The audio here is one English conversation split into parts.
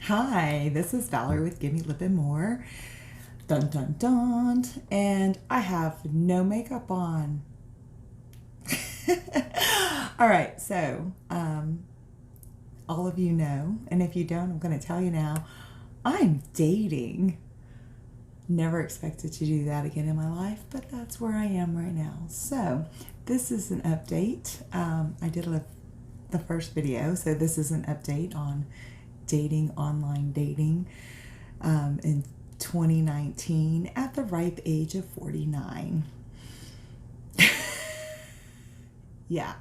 Hi, this is Valerie with Gimme Lip and More. Dun dun dun. And I have no makeup on. All right, so all of you know, and if you don't, I'm going to tell you now, I'm dating. Never expected to do that again in my life, but that's where I am right now. So this is an update. I did the first video, so this is an update on dating, online dating, in 2019 at the ripe age of 49. Yeah.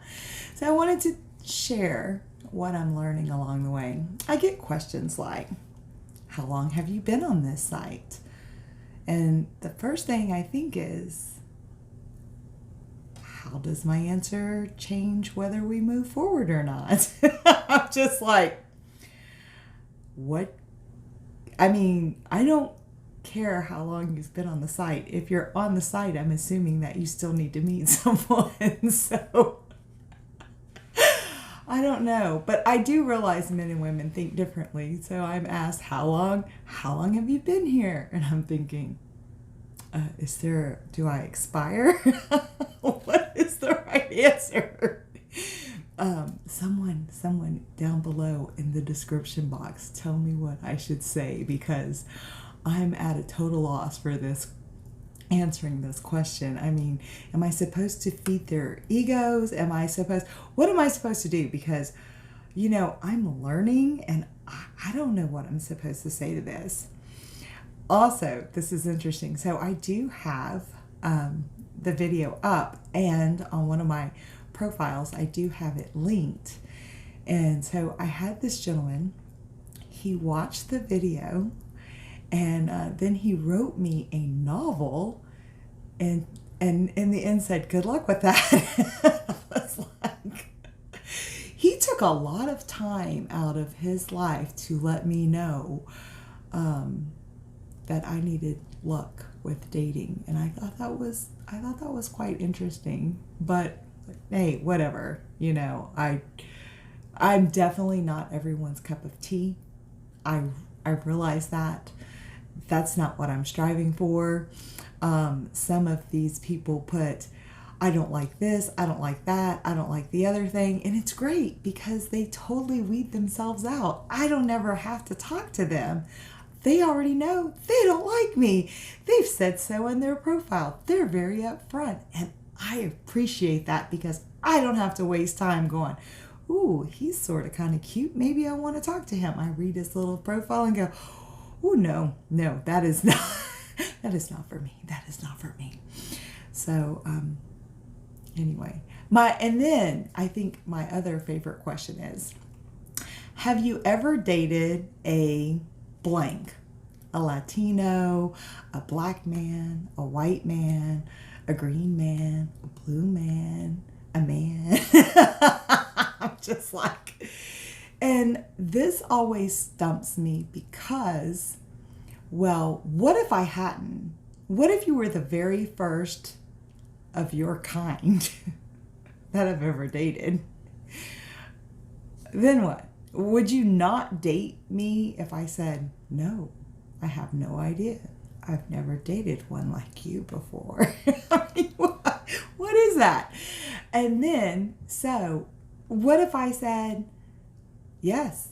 So I wanted to share what I'm learning along the way. I get questions like, how long have you been on this site? And the first thing I think is, how does my answer change whether we move forward or not? I'm just like, what? I mean, I don't care how long you've been on the site. If you're on the site, I'm assuming that you still need to meet someone. So I don't know, but I do realize men and women think differently. So I'm asked, how long have you been here? And I'm thinking, do I expire? What is the right answer? Someone down below in the description box, tell me what I should say, because I'm at a total loss for answering this question. I mean, am I supposed to feed their egos? What am I supposed to do? Because, I'm learning and I don't know what I'm supposed to say to this. Also, this is interesting. So I do have the video up, and on one of my profiles, I do have it linked. And so I had this gentleman, he watched the video, and then he wrote me a novel, and in the end said, good luck with that. I was like, he took a lot of time out of his life to let me know that I needed luck with dating, and I thought that was quite interesting. But hey, whatever, I'm definitely not everyone's cup of tea. I realize that. That's not what I'm striving for. Some of these people put, I don't like this, I don't like that, I don't like the other thing. And it's great because they totally weed themselves out. I don't ever have to talk to them. They already know they don't like me. They've said so in their profile. They're very upfront. And I appreciate that because I don't have to waste time going, ooh, he's sort of kind of cute. Maybe I want to talk to him. I read his little profile and go, oh, no, that is not, that is not for me. That is not for me. So, anyway, and then I think my other favorite question is, have you ever dated a blank? A Latino, a black man, a white man, a green man, a blue man, a man. I'm just like, and this always stumps me because, well, what if I hadn't? What if you were the very first of your kind that I've ever dated? Then what? Would you not date me if I said, no, I have no idea. I've never dated one like you before. I mean, what is that? And then, so what if I said, yes,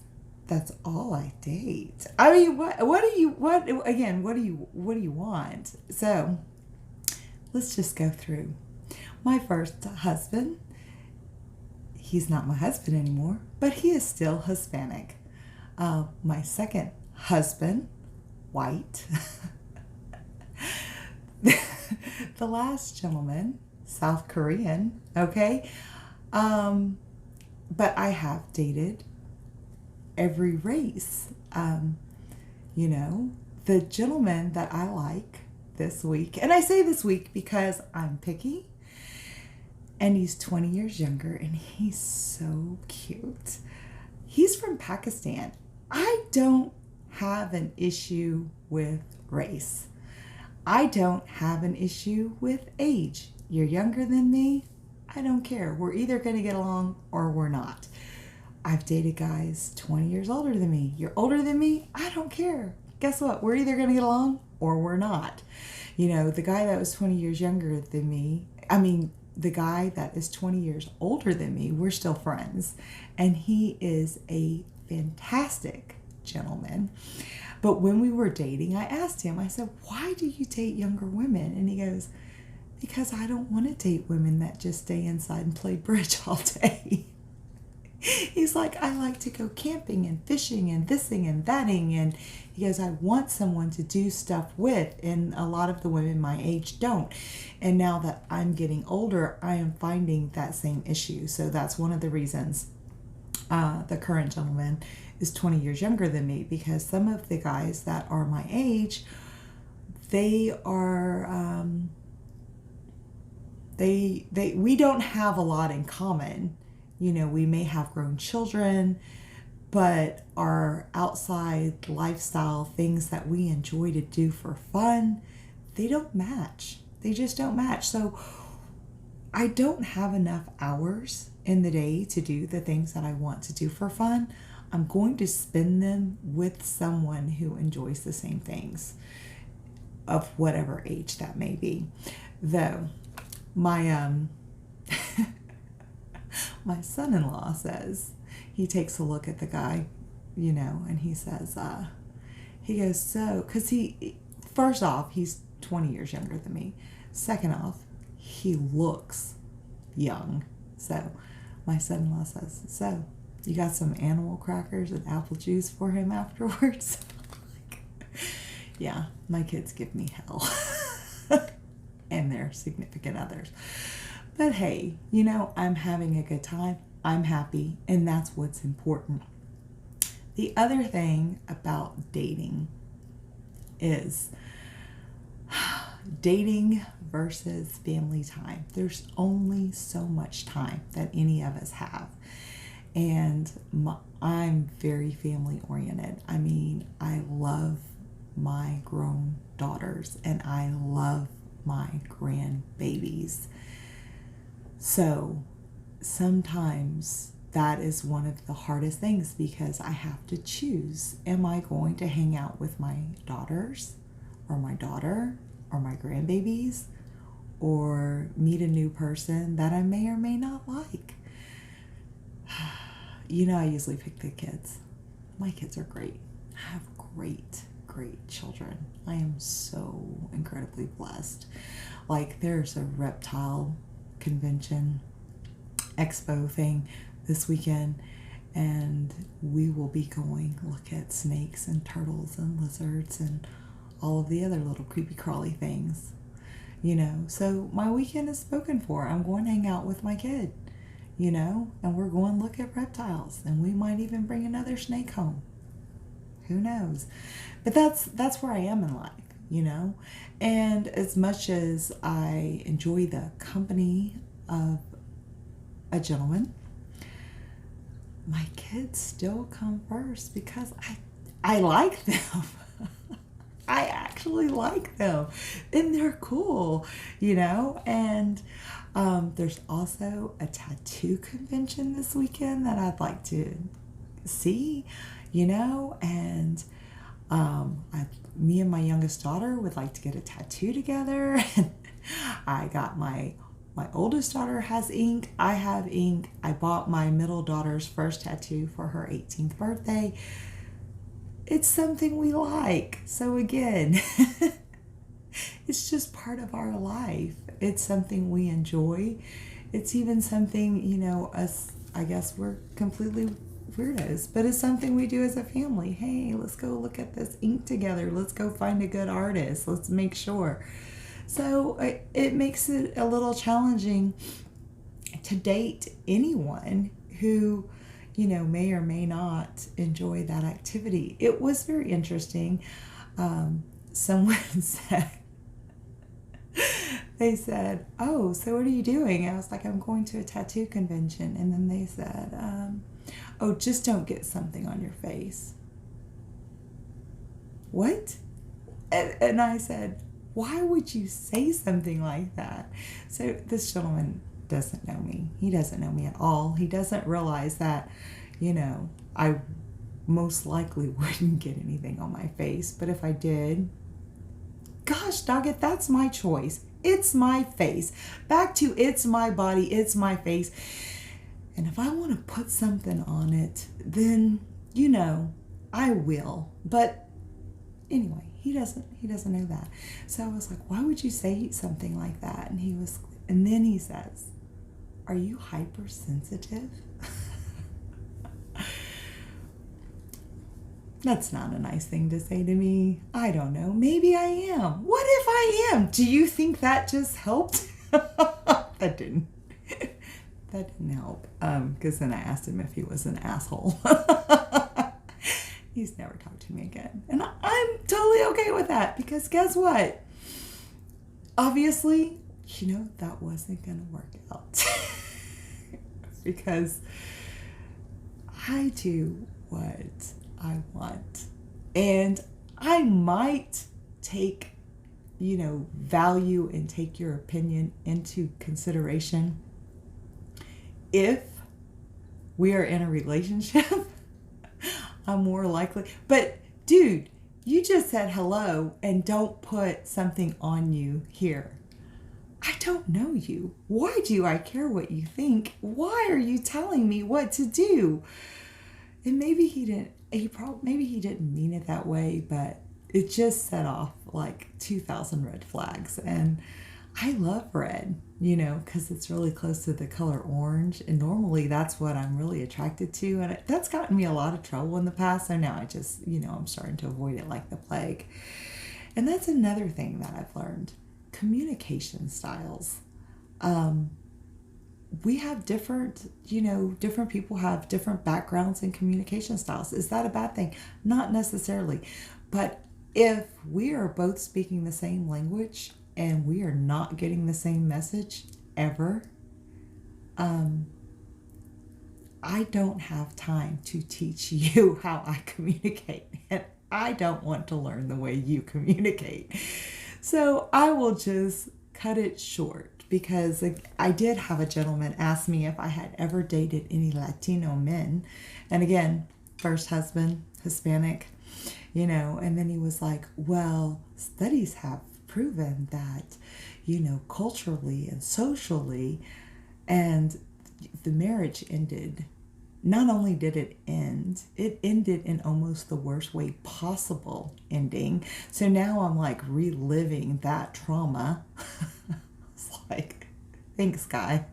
that's all I date? I mean, what do you want? So let's just go through. My first husband, he's not my husband anymore, but he is still Hispanic. My second husband, white. The last gentleman, South Korean, okay? But I have dated every race. The gentleman that I like this week, and I say this week because I'm picky, and he's 20 years younger, and he's so cute. He's from Pakistan. I don't have an issue with race. I don't have an issue with age. You're younger than me, I don't care. We're either going to get along or we're not. I've dated guys 20 years older than me. You're older than me? I don't care. Guess what? We're either going to get along or we're not. You know, the guy that was 20 years younger than me, the guy that is 20 years older than me, we're still friends. And he is a fantastic gentleman. But when we were dating, I asked him, I said, why do you date younger women? And he goes, because I don't want to date women that just stay inside and play bridge all day. He's like, I like to go camping and fishing and thising and thating. And he goes, I want someone to do stuff with. And a lot of the women my age don't. And now that I'm getting older, I am finding that same issue. So that's one of the reasons the current gentleman is 20 years younger than me, because some of the guys that are my age, they are, we don't have a lot in common. You know, we may have grown children, but our outside lifestyle, things that we enjoy to do for fun, they don't match. They just don't match. So I don't have enough hours in the day to do the things that I want to do for fun. I'm going to spend them with someone who enjoys the same things, of whatever age that may be. Though my my son-in-law says, he takes a look at the guy, you know, and he says, he goes, so, because first off, he's 20 years younger than me. Second off, he looks young. So my son-in-law says, so you got some animal crackers and apple juice for him afterwards? Yeah, my kids give me hell. And their significant others. But hey, you know, I'm having a good time. I'm happy, and that's what's important. The other thing about dating is dating versus family time. There's only so much time that any of us have. And I'm very family oriented. I mean, I love my grown daughters and I love my grandbabies. So sometimes that is one of the hardest things, because I have to choose. Am I going to hang out with my daughters or my daughter or my grandbabies, or meet a new person that I may or may not like? You know, I usually pick the kids. My kids are great. I have great children. I am so incredibly blessed. Like, there's a reptile convention expo thing this weekend, and we will be going look at snakes and turtles and lizards and all of the other little creepy crawly things, you know. So my weekend is spoken for. I'm going to hang out with my kid, you know, and we're going to look at reptiles, and we might even bring another snake home. Who knows? But that's where I am in life, you know. And as much as I enjoy the company of a gentleman, my kids still come first, because I like them. I actually like them, and they're cool, you know. And there's also a tattoo convention this weekend that I'd like to see, you know. And me and my youngest daughter would like to get a tattoo together. And I got my oldest daughter has ink. I have ink. I bought my middle daughter's first tattoo for her 18th birthday. It's something we like. So again, it's just part of our life. It's something we enjoy. It's even something, you know, I guess we're completely weirdos, but it's something we do as a family. Hey, let's go look at this ink together. Let's go find a good artist. Let's make sure. So it makes it a little challenging to date anyone who, you know, may or may not enjoy that activity. It was very interesting. Someone said, they said, oh, so what are you doing? I was like, I'm going to a tattoo convention. And then they said, oh, just don't get something on your face. What? And I said, why would you say something like that? So this gentleman doesn't know me. He doesn't know me at all. He doesn't realize that, I most likely wouldn't get anything on my face. But if I did, gosh dog it, that's my choice. It's my face. Back to it's my body, it's my face. And if I want to put something on it, then, I will. But anyway, he doesn't know that. So I was like, why would you say something like that? And then he says, are you hypersensitive? That's not a nice thing to say to me. I don't know. Maybe I am. What if I am? Do you think that just helped? That didn't help. Because then I asked him if he was an asshole. He's never talked to me again. And I'm totally okay with that, because guess what? Obviously, that wasn't going to work out. Because I do what I want. And I might take, value and take your opinion into consideration if we are in a relationship. I'm more likely. But dude, you just said hello and don't put something on you here. I don't know you. Why do I care what you think? Why are you telling me what to do? And maybe he didn't mean it that way, but it just set off like 2,000 red flags. And I love red, because it's really close to the color orange. And normally that's what I'm really attracted to. And that's gotten me a lot of trouble in the past. So now I just, I'm starting to avoid it like the plague. And that's another thing that I've learned. Communication styles. We have different people have different backgrounds and communication styles. Is that a bad thing? Not necessarily. But if we are both speaking the same language and we are not getting the same message ever, I don't have time to teach you how I communicate. And I don't want to learn the way you communicate. So I will just cut it short. Because I did have a gentleman ask me if I had ever dated any Latino men. And again, first husband, Hispanic, and then he was like, well, studies have proven that, culturally and socially, and the marriage ended. Not only did it end, it ended in almost the worst way possible ending. So now I'm like reliving that trauma. Like, thanks, guy.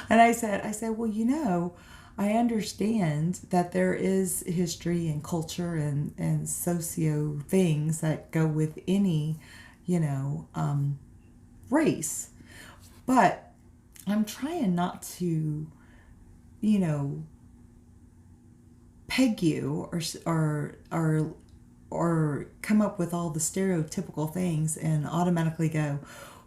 And I said, well, I understand that there is history and culture and socio things that go with any, race. But I'm trying not to, peg you or come up with all the stereotypical things and automatically go,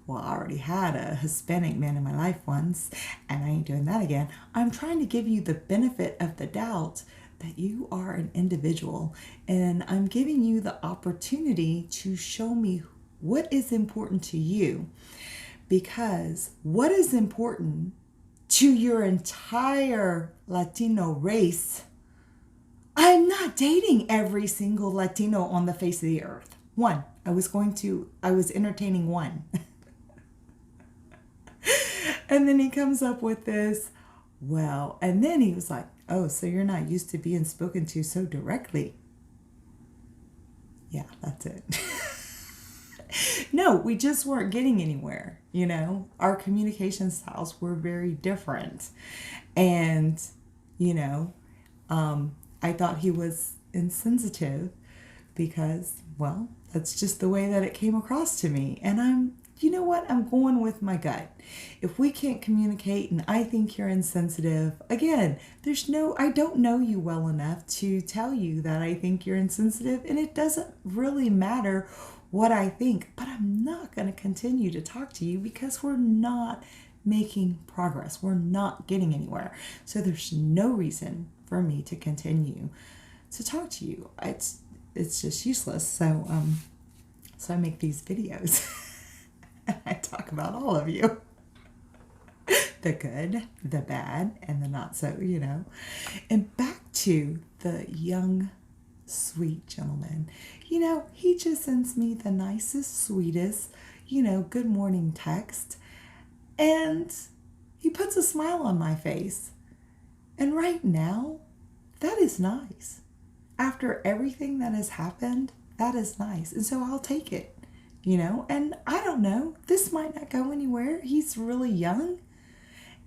well, I already had a Hispanic man in my life once, and I ain't doing that again. I'm trying to give you the benefit of the doubt that you are an individual, and I'm giving you the opportunity to show me what is important to you, because what is important to your entire Latino race, I'm not dating every single Latino on the face of the earth. One, I was entertaining one. And then he comes up with this, well, and then he was like, oh, so you're not used to being spoken to so directly. Yeah, that's it. No, we just weren't getting anywhere, Our communication styles were very different. And, I thought he was insensitive because, well, that's just the way that it came across to me. And you know what? I'm going with my gut. If we can't communicate and I think you're insensitive, again, I don't know you well enough to tell you that I think you're insensitive, and it doesn't really matter what I think, but I'm not going to continue to talk to you because we're not making progress. We're not getting anywhere. So there's no reason for me to continue to talk to you. It's just useless. So I make these videos. I talk about all of you. The good, the bad, and the not so, And back to the young, sweet gentleman. You know, he just sends me the nicest, sweetest, good morning text. And he puts a smile on my face. And right now, that is nice. After everything that has happened, that is nice. And so I'll take it, And I don't know, this might not go anywhere. He's really young.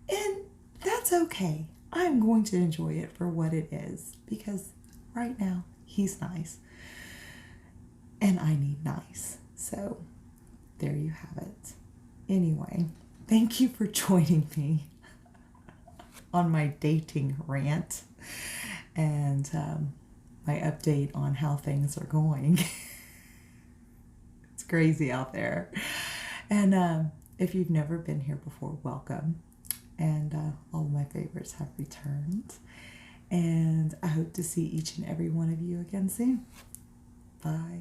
And that's okay. I'm going to enjoy it for what it is because right now he's nice and I need nice. So there you have it. Anyway, thank you for joining me on my dating rant and my update on how things are going. It's crazy out there. And if you've never been here before, welcome. And all of my favorites have returned. And I hope to see each and every one of you again soon. Bye.